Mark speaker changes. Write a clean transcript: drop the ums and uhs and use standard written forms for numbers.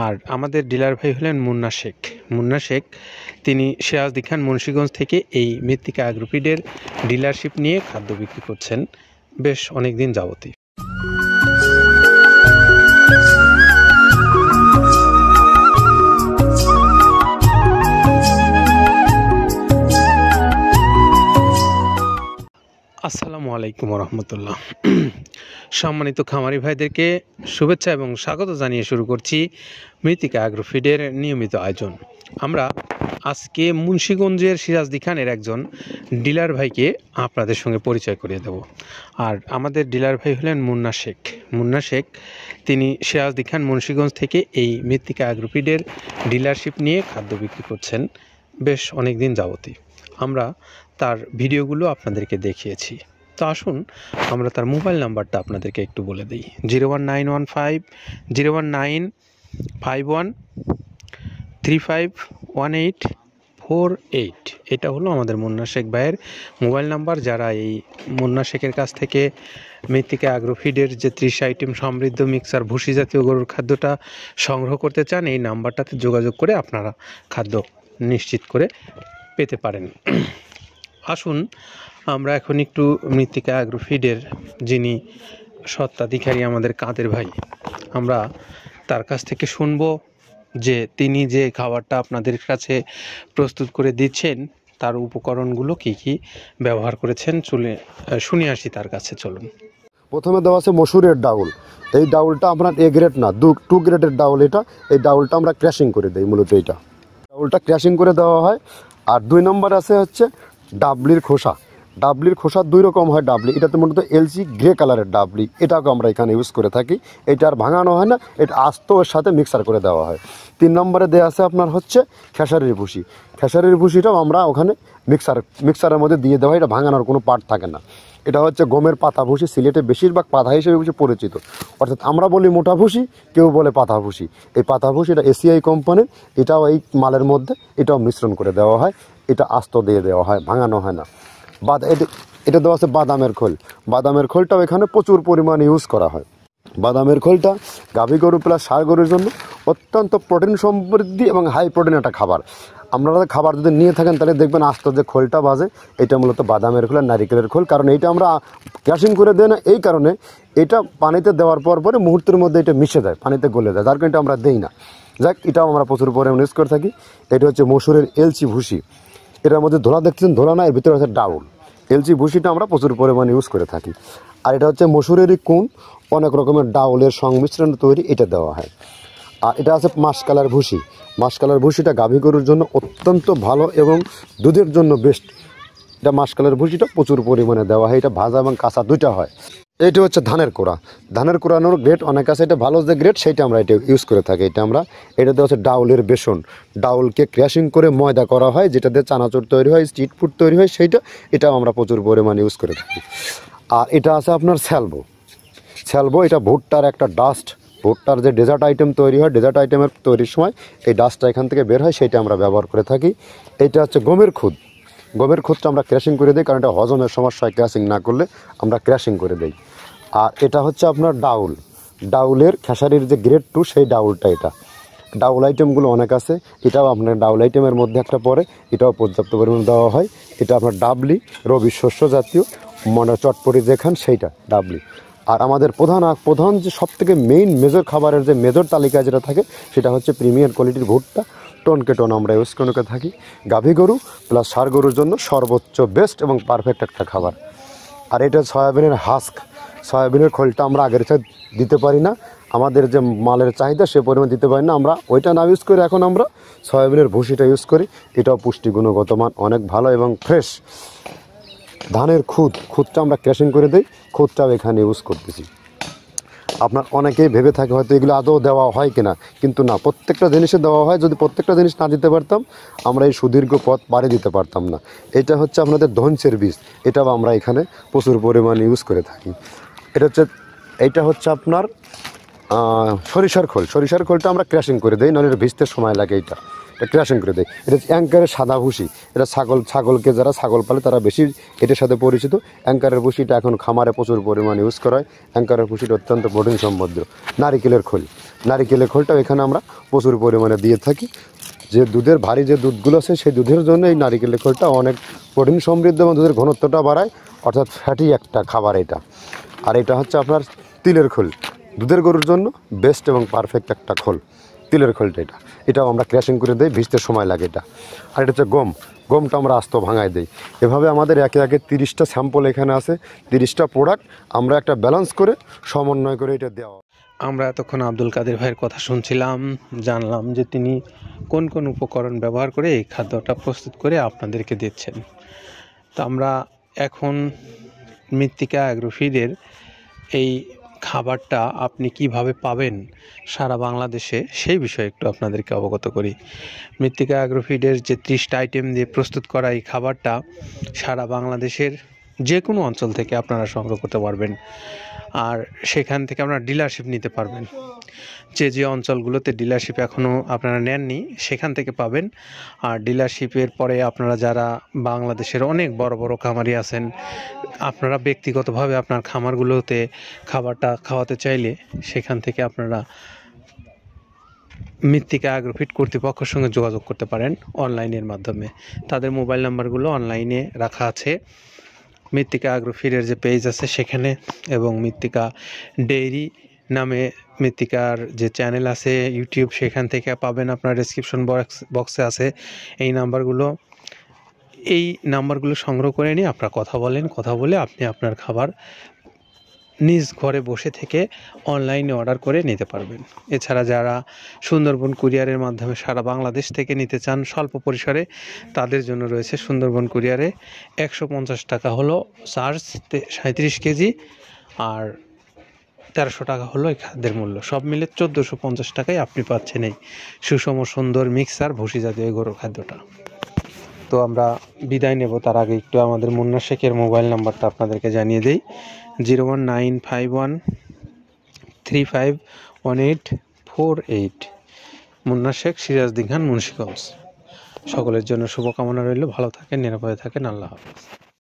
Speaker 1: আর আমাদের ডিলার ভাই হলেন মুন্না শেখ তিনি সিরাজদি খান মুন্সিগঞ্জ থেকে এই মৃত্তিকা অ্যাগ্রোফিডের ডিলারশিপ নিয়ে খাদ্য বিক্রি করছেন বেশ অনেক দিন যাবতই। আসসালামু আলাইকুম রহমতুল্লাহ। সম্মানিত খামারি ভাইদেরকে শুভেচ্ছা এবং স্বাগত জানিয়ে শুরু করছি মৃত্তিকা অ্যাগ্রোফিডের নিয়মিত আয়োজন। আমরা আজকে মুন্সিগঞ্জের সিরাজদি খানের একজন ডিলার ভাইকে আপনাদের সঙ্গে পরিচয় করিয়ে দেব। আর আমাদের ডিলার ভাই হলেন মুন্না শেখ তিনি সিরাজদি খান মুন্সিগঞ্জ থেকে এই মৃত্তিকা অ্যাগ্রোফিডের ডিলারশিপ নিয়ে খাদ্য বিক্রি করছেন বেশ অনেক দিন যাবতই। আমরা তার ভিডিওগুলো আপনাদেরকে দেখিয়েছি। তো আসুন আমরা তার মোবাইল নাম্বারটা আপনাদেরকে একটু বলে দিই। 0191501351848। এটা হলো আমাদের মুন্না শেখ ভাইয়ের মোবাইল নাম্বার। যারা এই মুন্না শেখের কাছ থেকে মৃত্তিকা অ্যাগ্রোফিডের যে 30 আইটেম সমৃদ্ধ মিক্সার ভুসি জাতীয় গরুর খাদ্যটা সংগ্রহ করতে চান, এই নাম্বারটাতে যোগাযোগ করে আপনারা খাদ্য নিশ্চিত করে পেতে পারেন। আসুন আমরা এখন একটু মৃত্তিকা অ্যাগ্রোফিডের যিনি স্বত্বাধিকারী আমাদের কাদের ভাই, আমরা তার কাছ থেকে শুনব যে তিনি যে খাবারটা আপনাদের কাছে প্রস্তুত করে দিচ্ছেন তার উপকরণগুলো কি কি ব্যবহার করেছেন শুনে আসি তার কাছে। চলুন।
Speaker 2: প্রথমে দেওয়া আছে মসুরের ডাউল। এই ডাউলটা আপনার এ গ্রেড না, 2 গ্রেডের ডাউল এটা। এই ডাউলটা আমরা ক্র্যাশিং করে দিই, মূলত এইটা ডাউলটা ক্র্যাশিং করে দেওয়া হয়। আর 2 নম্বর আছে হচ্ছে ডাবলির খোসা। ডাবলির খোসা 2 রকম হয় ডাবলি, এটাতে মূলত এলসি গ্রে কালারের ডাবলি, এটাকে আমরা এখানে ইউজ করে থাকি। এটা আর ভাঙানো হয় না, এটা আস্ত ওর সাথে মিক্সার করে দেওয়া হয়। 3 নম্বরে দেওয়া আছে আপনার হচ্ছে খেসারির ভুসি। খেসারির ভুসিটাও আমরা ওখানে মিক্সারের মধ্যে দিয়ে দেওয়া হয়, এটা ভাঙানোর কোনো পার্ট থাকে না। এটা হচ্ছে গমের পাতা ভুসি, সিলেটে বেশিরভাগ পাতা হিসেবে পরিচিত। অর্থাৎ আমরা বলি মোটা ভুসি, কেউ বলে পাতা ভুসি। এই পাতা ভুসি এটা এসিআই কোম্পানির, এটাও এই মালের মধ্যে এটাও মিশ্রণ করে দেওয়া হয়, এটা আস্ত দিয়ে দেওয়া হয়, ভাঙানো হয় না। এটা দেওয়া আছে বাদামের খোল। বাদামের খোলটাও এখানে প্রচুর পরিমাণে ইউজ করা হয়। বাদামের খোলটা গাভী গরু প্লাস ষাঁড় গরুর জন্য অত্যন্ত প্রোটিন সমৃদ্ধি এবং হাই প্রোটিন একটা খাবার। আপনারা খাবার যদি নিয়ে থাকেন তাহলে দেখবেন আস্ত যে খোলটা বাজে, এটা মূলত বাদামের খোল আর নারিকেলের খোল। কারণ এইটা আমরা ক্র্যাশিং করে দেয় না, এই কারণে এটা পানিতে দেওয়ার পরে মুহূর্তের মধ্যে এটা মিশে যায়, পানিতে গলে যায়, যার কারণে এটা আমরা দেই না। যাক, এটাও আমরা প্রচুর পরিমাণে ইউজ করে থাকি। এটা হচ্ছে মসুরের এলচি ভুসি। এটার মধ্যে ধোলা দেখছেন, ধোলা না, এর ভিতরে হচ্ছে ডাউল। এলচি ভুসিটা আমরা প্রচুর পরিমাণে ইউজ করে থাকি। আর এটা হচ্ছে মসুরেরই কুন, অনেক রকমের ডাউলের সংমিশ্রণ তৈরি, এটা দেওয়া হয়। আর এটা আছে মাসকালার ভুসি। মাসকালার ভুসিটা গাভী গরুর জন্য অত্যন্ত ভালো এবং দুধের জন্য বেস্ট। এটা মাসকালার ভুসিটা প্রচুর পরিমাণে দেওয়া হয়, এটা ভাজা এবং কাঁচা দুইটা হয়। এইটা হচ্ছে ধানের কোড়া। ধানের কোড়ানোর গ্রেড অনেক আছে, এটা ভালো যে গ্রেড সেইটা আমরা এটা ইউজ করে থাকি। এটাতে হচ্ছে ডাউলের বেসন। ডাউলকে ক্র্যাশিং করে ময়দা করা হয়, যেটাতে চানাচুর তৈরি হয়, স্ট্রিট ফুড তৈরি হয়, এটাও আমরা প্রচুর পরিমাণে ইউজ করে থাকি। আর এটা আছে আপনার স্যালবো। এটা ভুট্টার একটা ডাস্ট। ভুট্টার যে ডেজার্ট আইটেম তৈরি হয়, ডেজার্ট আইটেমের তৈরির সময় এই ডাস্টটা এখান থেকে বের হয়, সেইটা আমরা ব্যবহার করে থাকি। এটা হচ্ছে গমের খুদ। গমের খুদটা আমরা ক্র্যাশিং করে দিই, কারণ এটা হজমের সমস্যায় ক্র্যাশিং না করলে আমরা ক্র্যাশিং করে দিই। আর এটা হচ্ছে আপনার ডাউলের খেসারির যে গ্রেড 2, সেই ডাউলটা। এটা ডাউল আইটেমগুলো অনেক আছে, এটাও আপনার ডাউল আইটেমের মধ্যে একটা পড়ে, এটাও পর্যাপ্ত পরিমাণ দেওয়া হয়। এটা আপনার ডাবলি, রবি শস্য জাতীয়, চটপটি যেখান সেইটা ডাবলি। আর আমাদের প্রধান যে সবথেকে মেজর খাবারের যে মেজর তালিকায় যেটা থাকে, সেটা হচ্ছে প্রিমিয়ার কোয়ালিটির ভুট্টা। টনকে টন আমরা ইউজ করে থাকি। গাভী গরু প্লাস ষাঁড় গরুর জন্য সর্বোচ্চ বেস্ট এবং পারফেক্ট একটা খাবার। আর এটা সয়াবিনের হাস্ক। সয়াবিনের খোলটা আমরা আগের সাথে দিতে পারি না, আমাদের যে মালের চাহিদা সে পরিমাণ দিতে পারি না, আমরা ওইটা না ইউজ করে এখন আমরা সয়াবিনের ভুসিটা ইউজ করি। এটাও পুষ্টি গুণগত মান অনেক ভালো এবং ফ্রেশ। ধানের খুদটা আমরা ক্র্যাশিং করে দিই, খুদটাও এখানে ইউজ করতেছি। আপনার অনেকেই ভেবে থাকে হয়তো এগুলো আদৌ দেওয়া হয় কিনা, কিন্তু না, প্রত্যেকটা জিনিসে দেওয়া হয়। যদি প্রত্যেকটা জিনিস না দিতে পারতাম, আমরা এই সুদীর্ঘ পথ পাড়ি দিতে পারতাম না। এটা হচ্ছে আপনাদের ধনচের বীজ, এটাও আমরা এখানে প্রচুর পরিমাণে ইউজ করে থাকি। এইটা হচ্ছে আপনার সরিষার খোল। সরিষার খোলটা আমরা ক্র্যাশিং করে দিই, নাহলে ভিজতে সময় লাগে। এটা ক্র্যাশিং করে দেয়। এটা অ্যাঙ্কারের সাদা ভুসি, এটা ছাগলকে যারা ছাগল পালে তারা বেশি এটার সাথে পরিচিত। অ্যাঙ্কারের ভুসিটা এখন খামারে প্রচুর পরিমাণে ইউজ করা হয়। অ্যাঙ্কারের ভুসিটা অত্যন্ত প্রোটিন সমৃদ্ধ। নারিকেলের খোলটাও এখানে আমরা প্রচুর পরিমাণে দিয়ে থাকি। যে দুধের ভারী যে দুধগুলো আছে সেই দুধের জন্য এই নারিকেলের খোলটা অনেক প্রোটিন সমৃদ্ধ এবং দুধের ঘনত্বটা বাড়ায়, অর্থাৎ ফ্যাটি একটা খাবার এটা। আর এটা হচ্ছে আপনার তিলের খোল, দুধের গরুর জন্য বেস্ট এবং পারফেক্ট একটা খোল তিলের খোলটা। এটাও আমরা ক্র্যাশিং করে দিই, ভিজতে সময় লাগে এটা। আর এটা হচ্ছে গমটা আমরা আস্ত ভাঙায় দিই। এভাবে আমাদের একে 30টা স্যাম্পল এখানে আছে, 30টা প্রোডাক্ট আমরা একটা ব্যালেন্স করে সমন্বয় করে এটা দেওয়া।
Speaker 1: আমরা এতক্ষণ আব্দুল কাদের ভাইয়ের কথা শুনছিলাম, জানলাম যে তিনি কোন কোন উপকরণ ব্যবহার করে এই খাদ্যটা প্রস্তুত করে আপনাদেরকে দিচ্ছেন। তো আমরা এখন মৃত্তিকা অ্যাগ্রোফিডের এই খাবারটা আপনি কিভাবে পাবেন সারা বাংলাদেশে সেই বিষয়ে একটু আপনাদেরকে অবগত করি। মৃত্তিকা অ্যাগ্রোফিডের যে 30টা আইটেম দিয়ে প্রস্তুত করা এই খাবারটা সারা বাংলাদেশের যে কোনো অঞ্চল থেকে আপনারা সংগ্রহ করতে পারবেন। আর সেখান থেকে আপনারা ডিলারশিপ নিতে পারবেন। যে অঞ্চলগুলোতে ডিলারশিপ এখনও আপনারা নেননি সেখান থেকে পাবেন। আর ডিলারশিপের পরে আপনারা যারা বাংলাদেশের অনেক বড় বড় খামারি আছেন, আপনারা ব্যক্তিগতভাবে আপনার খামারগুলোতে খাবারটা খাওয়াতে চাইলে সেখান থেকে আপনারা মৃত্তিকা অ্যাগ্রোফিড কর্তৃপক্ষের সঙ্গে যোগাযোগ করতে পারেন অনলাইনের মাধ্যমে। তাদের মোবাইল নাম্বারগুলো অনলাইনে রাখা আছে। মৃত্তিকা অ্যাগ্রোফিডের যে পেজ আছে সেখানে, এবং মৃত্তিকা ডেইরি নামে মৃত্তিকার যে চ্যানেল আছে ইউটিউব, সেখান থেকে পাবেন। আপনার ডেসক্রিপশন বক্সে আছে এই নাম্বারগুলো সংগ্রহ করে নিয়ে আপনারা কথা বলে আপনি আপনার খাবার নিজ ঘরে বসে থেকে অনলাইনে অর্ডার করে নিতে পারবেন। এছাড়া যারা সুন্দরবন কুরিয়ারের মাধ্যমে সারা বাংলাদেশ থেকে নিতে চান স্বল্প পরিসরে, তাদের জন্য রয়েছে সুন্দরবন কুরিয়ারে 150 টাকা হলো চার্জ 37 কেজি, আর 1300 টাকা হলো এই খাদ্যের মূল্য। সব মিলে 1450 টাকায় আপনি পাচ্ছেন এই সুষম সুন্দর মিক্সার ভুসি জাতীয় গরুর খাদ্যটা। তো আমরা বিদায় নেব, তার আগে একটু আমাদের মুন্না শেখের মোবাইল নাম্বারটা আপনাদেরকে জানিয়ে দিই। 01951351848। মুন্না শেখ, সিরাজদিন খান, মুন্সিগঞ্জ। সকলের জন্য শুভকামনা রইল। ভালো থাকেন, নিরাপদে থাকেন। আল্লাহ হাফেজ।